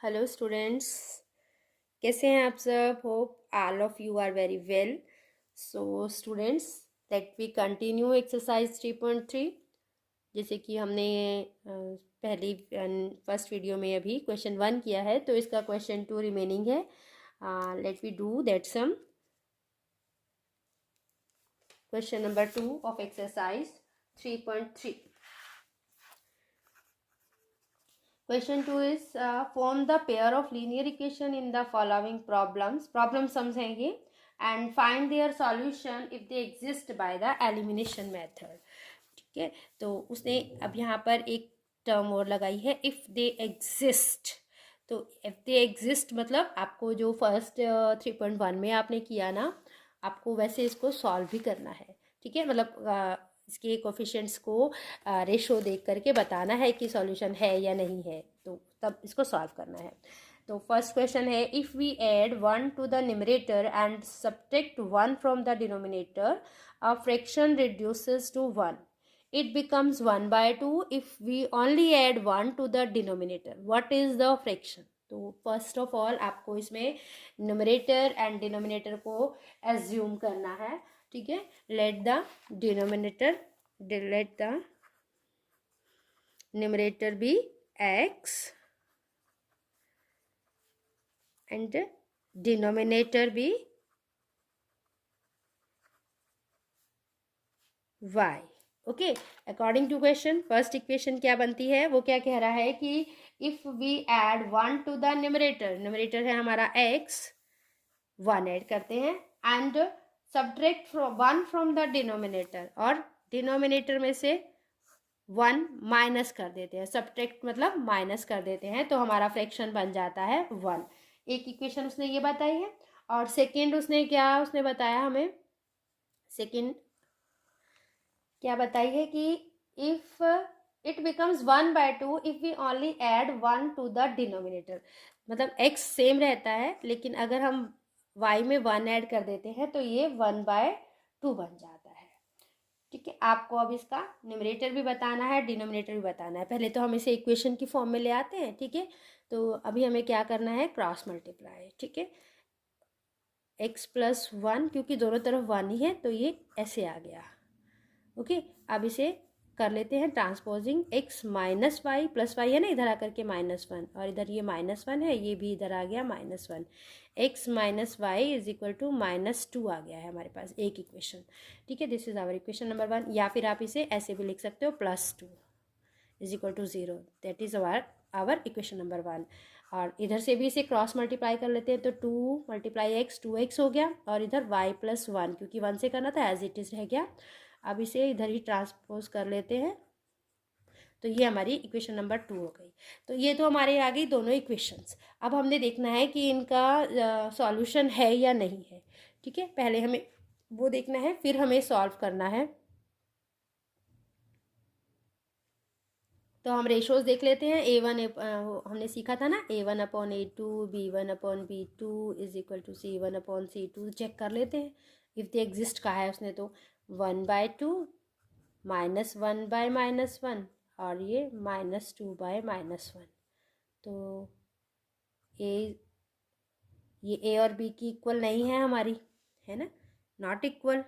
Hello students, कैसे हैं आप सब? Hope all of you are very well. So students, let we continue exercise 3.3. जैसे कि हमने पहली फर्स्ट वीडियो में अभी क्वेश्चन 1 किया है, तो इसका क्वेश्चन 2 रिमेनिंग है. Let we do that sum. Question number 2 of exercise 3.3. Question 2 is form the pair of linear equation in the following problems. Problem समझेंगे and find their solution if they exist by the elimination method. ठीक है, तो उसने अब यहाँ पर एक term और लगाई है if they exist. तो if they exist मतलब आपको जो फर्स्ट 3.1 में आपने किया ना, आपको वैसे इसको सॉल्व भी करना है. ठीक है, मतलब इसके कोफिशिएंट्स को रेशो देख करके बताना है कि सॉल्यूशन है या नहीं है, तो तब इसको सॉल्व करना है. तो फर्स्ट क्वेश्चन है, if we add 1 to the numerator and subtract 1 from the denominator, a fraction reduces to 1. It becomes 1/2 if we only add 1 to the denominator. What is the fraction? तो first of all आपको इसमें numerator and denominator को assume करना है. ठीक है, let the numerator be x and denominator be y. Okay, according to question first equation क्या बनती है, वो क्या कह रहा है कि if we add 1 to the numerator, numerator है हमारा x, 1 ऐड करते हैं and subtract 1 from the denominator, और डिनोमिनेटर में से 1 माइनस कर देते हैं. सब्ट्रैक्ट मतलब माइनस कर देते हैं, तो हमारा फ्रैक्शन बन जाता है 1. एक इक्वेशन उसने ये बताई है. और सेकेंड उसने बताया हमें, सेकेंड क्या बताई है कि if it becomes 1/2 if we only add 1 to the denominator. मतलब x सेम रहता है, लेकिन अगर हम y में 1 ऐड कर देते हैं तो ये 1/2 बन जाता है. ठीक है, आपको अब इसका न्यूमरेटर भी बताना है, डिनोमिनेटर भी बताना है. पहले तो हम इसे इक्वेशन की फॉर्म में ले आते हैं. ठीक है, तो अभी हमें क्या करना है, क्रॉस मल्टीप्लाई. ठीक है, x+1, क्योंकि दोनों तरफ 1 ही है तो ये ऐसे आ गया. ओके, अब इसे कर लेते हैं transposing. x minus y plus y है ना, इधर आकर के -1, और इधर ये -1 है, ये भी इधर आ गया -1. x minus y is equal to -2 आ गया है हमारे पास एक इक्वेशन. ठीक है, this is our equation number 1. या फिर आप इसे ऐसे भी लिख सकते हो, +2 is equal to 0. That is our equation number 1. और इधर से भी इसे क्रॉस मल्टीप्लाई कर लेते हैं, तो 2 × x 2x हो गया, और इधर y+1 क्योंकि 1 से करना था, एज इट इज रह गया. अब इसे इधर ही ट्रांसपोज कर लेते हैं, तो ये हमारी इक्वेशन नंबर 2 हो गई. तो ये तो हमारे आ गई दोनों इक्वेशंस. अब हमने देखना है कि इनका सॉल्यूशन है या नहीं है. ठीक है, पहले हमें वो देखना है, फिर हमें सॉल्व करना है. तो हम रेशोज देख लेते हैं. हमने सीखा था ना, A1/A2, B1/B2 is equal to C1/C2. Check कर लेते हैं इफ़ दे एग्जिस्ट. कहा है उसने, तो 1/2 -1/-1 और ये -2/-1. तो ये ए और बी की इक्वल नहीं है हमारी, है ना, not equal.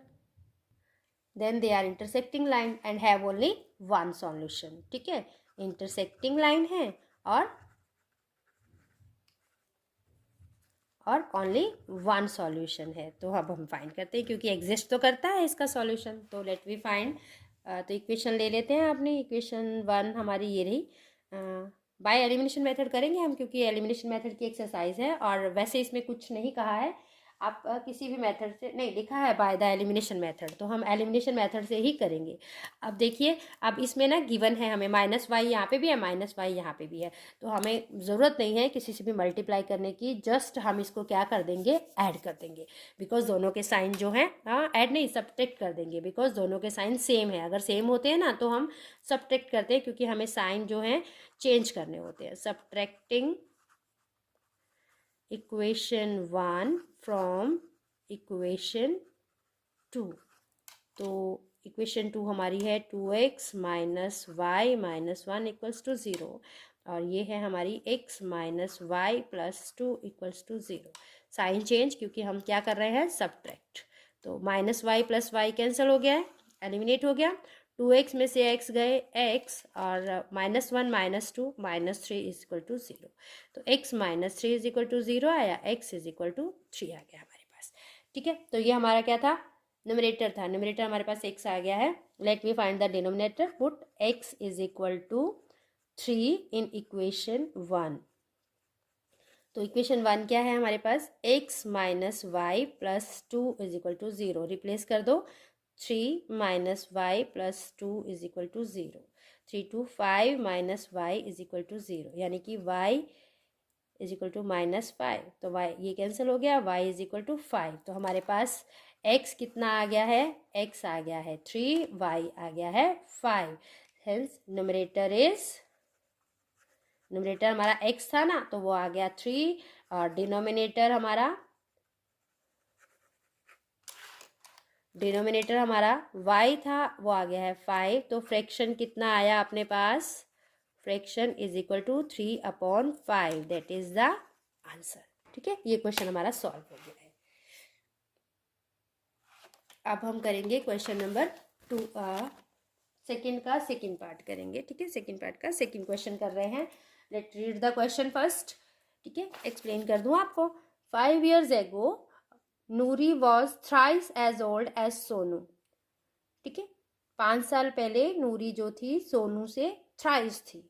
Then they are intersecting line and have only one solution. ठीक है, इंटरसेक्टिंग लाइन है और ओनली वन सॉल्यूशन है. तो अब हम फाइंड करते हैं, क्योंकि एग्जिस्ट तो करता है इसका सॉल्यूशन. तो लेट वी फाइंड. तो इक्वेशन ले लेते हैं. आपने इक्वेशन 1 हमारी ये रही. बाय एलिमिनेशन मेथड करेंगे हम, क्योंकि एलिमिनेशन मेथड की एक्सरसाइज है, और वैसे इसमें कुछ नहीं कहा है. आप किसी भी मेथड से नहीं, लिखा है बाय द एलिमिनेशन मेथड, तो हम एलिमिनेशन मेथड से ही करेंगे. अब देखिए, अब इसमें ना गिवन है हमें -y यहाँ पे भी है, -y यहाँ पे भी है, तो हमें ज़रूरत नहीं है किसी से भी मल्टीप्लाई करने की. जस्ट हम इसको क्या कर देंगे, ऐड कर देंगे, बिकॉज दोनों के साइन जो हैं, हाँ ऐड नहीं सब्ट्रैक्ट कर देंगे, बिकॉज दोनों के साइन सेम है. अगर सेम होते हैं ना तो हम सब्ट्रैक्ट करते हैं, क्योंकि हमें साइन जो है चेंज करने होते हैं. Subtracting equation 1 from equation 2. तो इक्वेशन 2 हमारी है 2x - y - 1 = 0. और ये है हमारी x minus y plus 2 equals to 0। Sign change, क्योंकि हम क्या कर रहे हैं, सब्ट्रैक्ट। तो minus y plus y cancel हो गया है, एलिमिनेट हो गया। 2x में से x गए x, और -1 -2 -3 इज इक्वल टू 0। तो x minus 3 is equal to 0 आया, x इज इक्वल टू 3 आ गया हमारे पास। ठीक है, तो ये हमारा क्या था, न्यूमरेटर था। न्यूमरेटर हमारे पास x आ गया है। Let me find the denominator. Put x is equal to 3 in equation 1। तो इक्वेशन 1 क्या है हमारे पास, x minus y plus 2 is equal to 0। Replace कर दो, 3 minus y plus 2 is equal to 0। 3 to 5 minus y is equal to 0, यानी कि y is equal to -5। तो y ये कैंसिल हो गया, y इज इक्वल टू 5। तो हमारे पास x कितना आ गया है, x आ गया है 3, y आ गया है 5। हेंस न्यूमरेटर हमारा x था ना, तो वो आ गया 3, और डिनोमिनेटर हमारा y था, वो आ गया है 5। तो फ्रैक्शन कितना आया अपने पास, fraction is equal to 3/5। That is the answer. ठीक है, ये क्वेश्चन हमारा सॉल्व हो गया है। अब हम करेंगे क्वेश्चन नंबर 2, सेकेंड का सेकेंड पार्ट करेंगे। ठीक है, सेकेंड पार्ट का सेकेंड क्वेश्चन कर रहे हैं। Let read the question first. ठीक है, एक्सप्लेन कर दूं आपको। 5 years ago Noori was thrice as old as Sonu. ठीक है, 5 साल पहले नूरी जो थी सोनू से थ्राइस थी।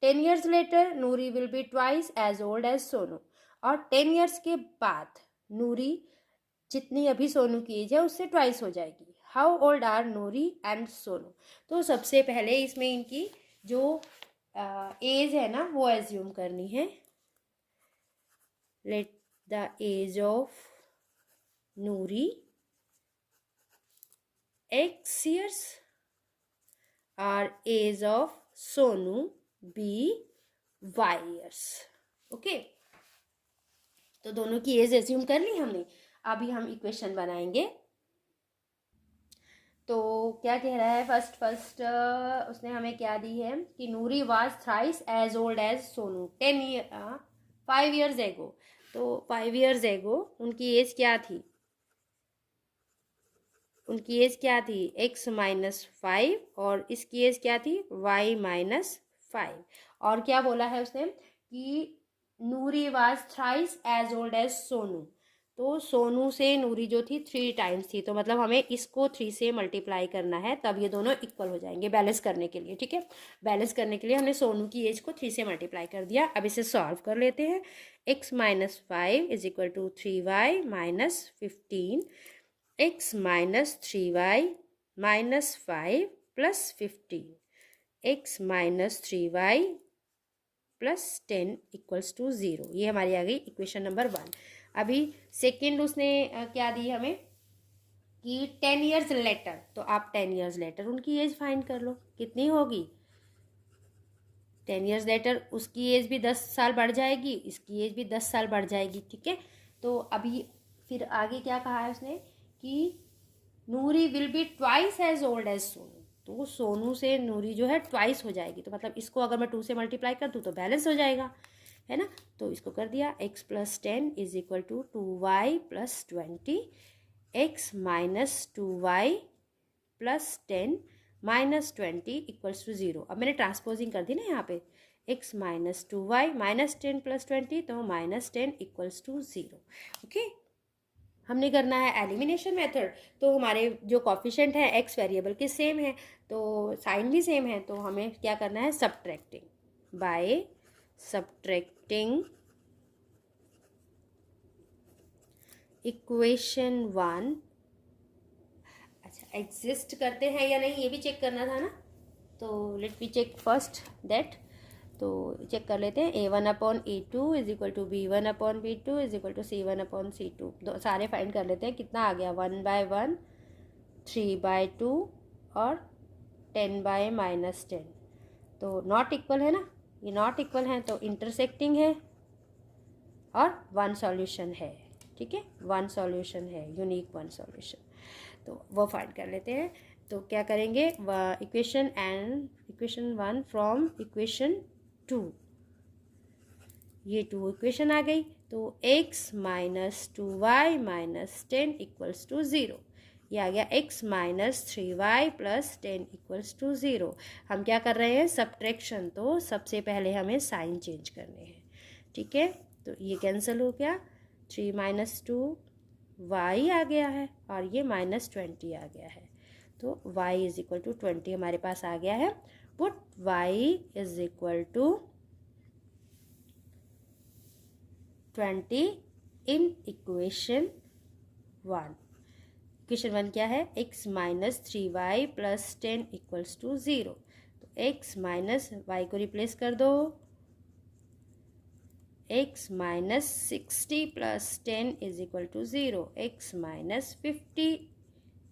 10 years later Noori will be twice as old as Sonu. और 10 years के बाद नूरी जितनी अभी सोनू की एज है उससे ट्वाइस हो जाएगी। How old are Noori and Sonu. तो सबसे पहले इसमें इनकी जो एज है ना वो एज्यूम करनी है। Let the age of Noori x years और age of Sonu b y years। Okay, तो दोनों की एज एज्यूम कर ली हमने। अभी हम इक्वेशन बनाएंगे। तो क्या कह रहा है, फर्स्ट उसने हमें क्या दी है कि Noori was thrice as old as Sonu 5 years एगो। तो 5 years एगो उनकी एज क्या थी, x -5, और इसकी एज क्या थी, y -5। और क्या बोला है उसने कि Noori was thrice as old as Sonu. तो सोनू से नूरी जो थी 3 टाइम्स थी, तो मतलब हमें इसको 3 से मल्टीप्लाई करना है, तब ये दोनों इक्वल हो जाएंगे बैलेंस करने के लिए। ठीक है, बैलेंस करने के लिए हमने सोनू की एज को 3 से मल्टीप्लाई कर दिया। अब इसे सॉल्व कर लेते हैं। x -5 is equal to 3y -15, x -3y -5 plus 15, x -3y plus 10 equals to 0। ये हमारी आ गई इक्वेशन नंबर 1। अभी सेकेंड उसने क्या दी हमें कि 10 years लेटर। तो आप 10 years लेटर उनकी एज फाइंड कर लो, कितनी होगी। 10 years लेटर उसकी एज भी 10 साल बढ़ जाएगी, इसकी एज भी 10 साल बढ़ जाएगी। ठीक है, तो अभी फिर आगे क्या कहा है उसने कि Noori will be twice as old as Sonu. तो सोनू से नूरी जो है ट्वाइस हो जाएगी, तो मतलब इसको अगर मैं 2 से मल्टीप्लाई कर दूँ तो बैलेंस हो जाएगा, है ना। तो इसको कर दिया, x + 10 is equal to 2y + 20, x - 2y + 10 - 20 equals to 0। अब मैंने ट्रांसपोजिंग कर दी ना यहाँ पे, x - 2y - 10 + 20, तो -10 इक्वल्स टू 0। ओके, हमने करना है एलिमिनेशन मेथड। तो हमारे जो कॉफिशेंट है x वेरिएबल के सेम है, तो साइन भी सेम है, तो हमें क्या करना है, सब्ट्रैक्टिंग। By subtracting equation 1। अच्छा, एग्जिस्ट करते हैं या नहीं ये भी चेक करना था ना, तो let me check first that. तो चेक कर लेते हैं, a1/a2 is equal to b1/b2 is equal to c1/c2। सारे फाइंड कर लेते हैं, कितना आ गया, 1/1, 3/2 और 10/-10। तो नॉट इक्वल है ना, ये नॉट इक्वल है, तो इंटरसेक्टिंग है और 1 सॉल्यूशन है। ठीक है, 1 सॉल्यूशन है, यूनिक 1 सॉल्यूशन। तो वो फाइंड कर लेते हैं। तो क्या करेंगे, इक्वेशन 1 फ्रॉम इक्वेशन 2। ये 2 इक्वेशन आ गई। तो x minus 2y minus 10 equals to 0। ये आ गया x minus 3y plus 10 equals to 0। हम क्या कर रहे हैं, सब्ट्रैक्शन, तो सबसे पहले हमें साइन चेंज करने हैं। ठीक है, तो ये कैंसिल हो गया, 3 माइनस 2 y आ गया है और ये माइनस 20 आ गया है। तो y इज इक्वल टू 20 हमारे पास आ गया है। Put y is equal to 20 in equation 1। Equation 1 क्या है, x minus 3y plus 10 equals to 0। तो x माइनस y को रिप्लेस कर दो, x minus 60 plus 10 is equal to 0, x minus 50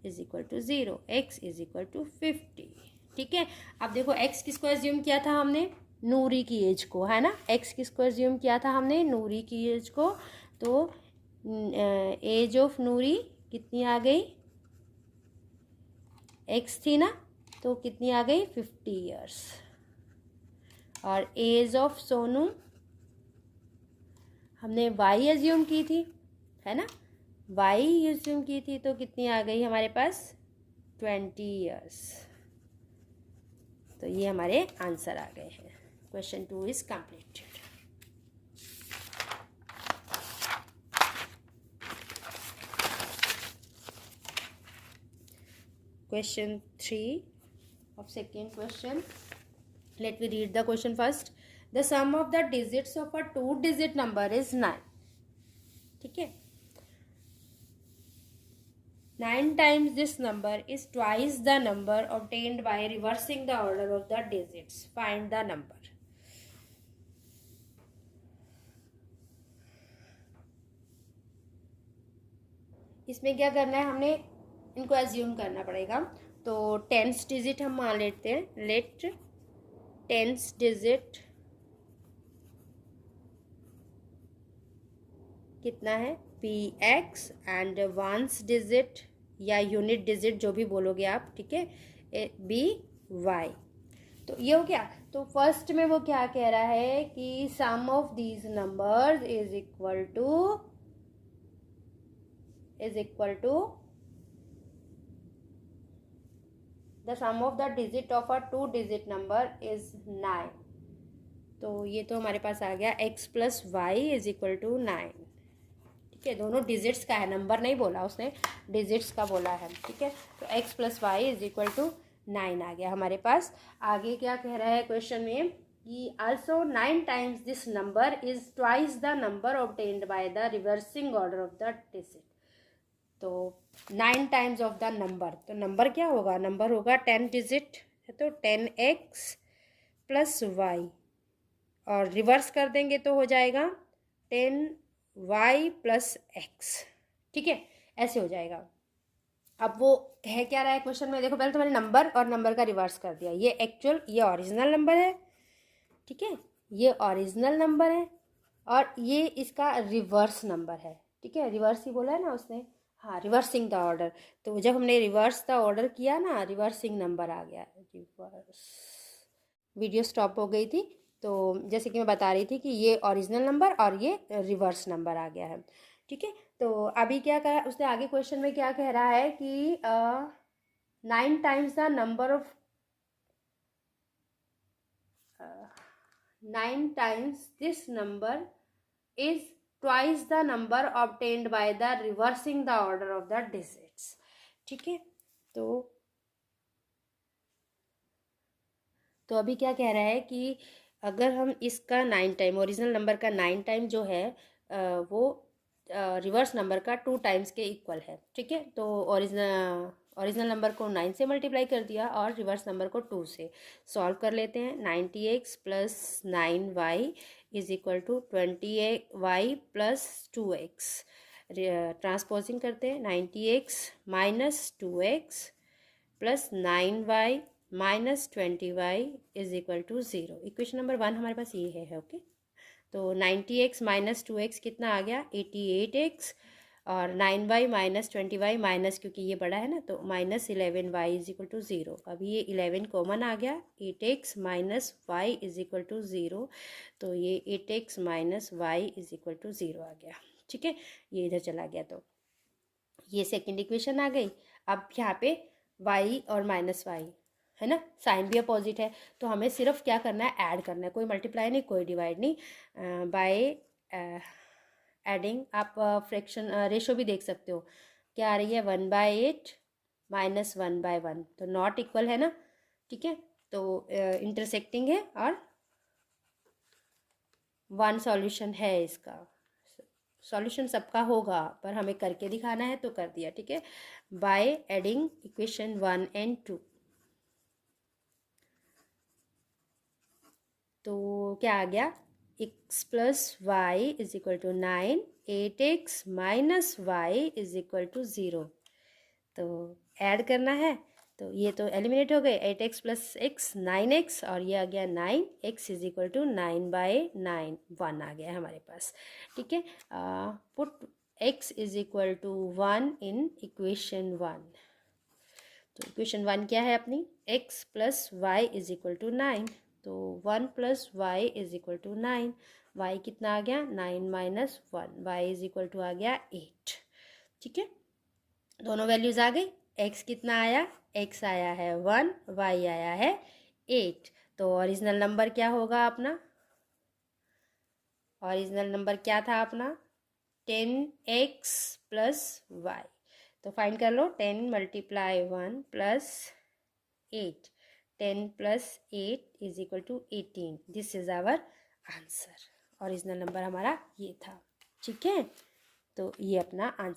is equal to 0, x is equal to 50। ठीक है, अब देखो x किसको एज्यूम किया था हमने, नूरी की एज को, है ना। x किसको एज्यूम किया था हमने, नूरी की एज को। तो एज ऑफ नूरी कितनी आ गई, x थी ना, तो कितनी आ गई 50 ईयर्स। और एज ऑफ सोनू हमने y एज्यूम की थी, है ना, y एज्यूम की थी, तो कितनी आ गई हमारे पास 20 ईयर्स। तो ये हमारे आंसर आ गए हैं। Question 2 is completed. Question 3 of second question. Let me read the question first. The sum of the digits of a 2-digit number is 9. ठीक है, 9 times this number is twice the number obtained by reversing the order of the digits. Find the number. इसमें क्या करना है, हमने इनको assume करना पड़ेगा। तो 10th डिजिट हम मान लेते हैं। लेट 10th डिजिट कितना है, px, एंड 1st डिजिट या यूनिट डिजिट जो भी बोलोगे आप, ठीक है, by। तो ये हो गया। तो फर्स्ट में वो क्या कह रहा है कि sum of these numbers is equal to the sum of the digit of a 2-digit number is 9। तो ये तो हमारे पास आ गया x plus y is equal to 9। ठीक है, दोनों डिजिट्स का है, नंबर नहीं बोला उसने, डिजिट्स का बोला है। ठीक है, तो x plus y is equal to 9 आ गया हमारे पास। आगे क्या कह रहा है क्वेश्चन में कि also 9 times this number is twice the number obtained by the reversing order of the digit। तो 9 टाइम्स ऑफ द नंबर, तो नंबर क्या होगा, नंबर होगा 10 डिजिट है, तो 10x प्लस वाई, और रिवर्स कर देंगे तो हो जाएगा 10y प्लस x। ठीक है, ऐसे हो जाएगा। अब वो है क्या रहा है क्वेश्चन में, देखो पहले तो मैंने नंबर और नंबर का रिवर्स कर दिया। ये एक्चुअल, ये ओरिजिनल नंबर है, ठीक है, ये ओरिजिनल नंबर है, और ये इसका रिवर्स नंबर है। ठीक है, रिवर्स ही बोला है ना उसने, हाँ, रिवर्सिंग द ऑर्डर। तो जब हमने रिवर्स द ऑर्डर किया ना, रिवर्सिंग नंबर आ गया। रिवर्स, वीडियो स्टॉप हो गई थी, तो जैसे कि मैं बता रही थी कि ये ओरिजिनल नंबर और ये रिवर्स नंबर आ गया है। ठीक है, तो अभी क्या करा उसने, आगे क्वेश्चन में क्या कह रहा है कि 9 times the number of 9 times this number is twice the number obtained by the reversing the order of the digits। ठीक है, तो अभी क्या कह रहा है कि अगर हम इसका 9 टाइम, ओरिजिनल नंबर का 9 टाइम जो है वो रिवर्स नंबर का 2 टाइम्स के इक्वल है। ठीक है, तो ओरिजिनल नंबर को 9 से मल्टीप्लाई कर दिया और रिवर्स नंबर को 2 से। सॉल्व कर लेते हैं। 90x plus 9y is equal to 20y plus 2x। Transposing करते हैं, 90x minus 2x plus 9y minus 20y is equal to 0। Equation number 1 हमारे पास ये है। ओके, तो 90x माइनस 2x कितना आ गया, 88x, और 9y माइनस 20y माइनस, क्योंकि ये बड़ा है ना, तो minus 11y is equal to 0। अभी ये 11 कॉमन आ गया, 8x minus y is equal to 0, तो ये 8x minus y is equal to 0 आ गया। ठीक है, ये इधर चला गया, तो ये सेकेंड इक्वेशन आ गई। अब यहाँ पे y और माइनस वाई है ना, साइन भी अपोजिट है, तो हमें सिर्फ क्या करना है, ऐड करना है, कोई मल्टीप्लाई नहीं, कोई डिवाइड नहीं। बाय एडिंग आप फ्रैक्शन रेशो भी देख सकते हो, क्या आ रही है, 1/8 माइनस 1/1, तो नॉट इक्वल है ना। ठीक है, तो इंटरसेक्टिंग है और वन सॉल्यूशन है इसका। सॉल्यूशन सबका होगा, पर हमें करके दिखाना है तो कर दिया। ठीक है, बाय एडिंग इक्वेशन 1 एंड 2, तो क्या आ गया, x plus y is equal to 9, 8x minus y is equal to 0। तो ऐड करना है, तो ये तो एलिमिनेट हो गए, 8x प्लस x 9x, और ये आ गया 9x इज इक्वल टू 9/9, 1 आ गया हमारे पास। ठीक है, put x is equal to 1 in equation 1। तो इक्वेशन 1 क्या है अपनी, x plus y is equal to 9, तो 1 plus y is equal to 9, y कितना आ गया, 9 minus 1, y is equal to आ गया 8। ठीक है, दोनों वैल्यूज आ गई। x कितना आया, x आया है 1, y आया है 8, तो ओरिजिनल नंबर क्या होगा अपना, ओरिजिनल नंबर क्या था अपना, 10x प्लस वाई। तो फाइंड कर लो, 10 multiply 1 plus 8, 10 plus 8 is equal to 18, this is our answer. Original number हमारा ये था। ठीक है, तो ये अपना आंसर।